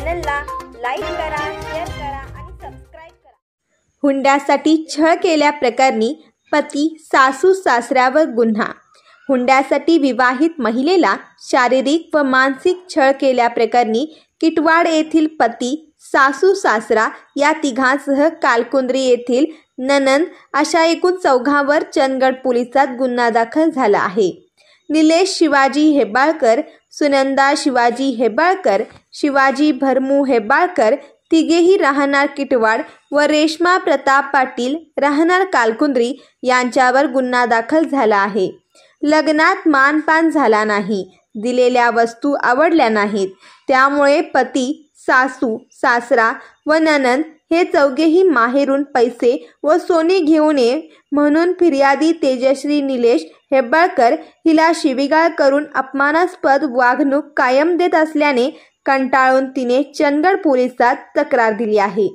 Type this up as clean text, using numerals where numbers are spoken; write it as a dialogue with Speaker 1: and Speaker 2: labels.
Speaker 1: चॅनलला लाईक करा, शेअर करा आणि सबस्क्राईब करा।
Speaker 2: हुंड्यासाठी छळ केल्याप्रकरणी पती सासू सासऱ्यावर गुन्हा। हुंड्यासाठी विवाहित महिलेला शारीरिक व मानसिक छळ केल्याप्रकरणी किटवाड येथील पती, सासू सासरा या तिघांसह कालकुंद्री येथील ननंद अशा एकूण 4 चंदगड पोलिसात गुन्हा दाखल झाला आहे। निलेश शिवाजी हेब्बाळकर, सुनंदा शिवाजी हेब्बाळकर, शिवाजी भरमू हेब्बाळकर तिघेही राहणार किटवाड व रेश्मा प्रताप पाटील राहणार कालकुंद्री यांच्यावर गुन्हा दाखल झाला आहे। लग्नात मानपान झाला नाही, दिलेल्या वस्तू आवडल्या नाहीत, त्यामुळे पती, सासू सासरा व ननंद हे चौघेही माहेरून पैसे व सोने घेऊन ये म्हणून फिर्यादी तेजश्री निलेश हेब्बाळकर हिला शिवीगाळ करून अपमानास्पद वागणूक कायम देत असल्याने कंटाळून तिने चंदगड पोलिसात तक्रार दिली आहे।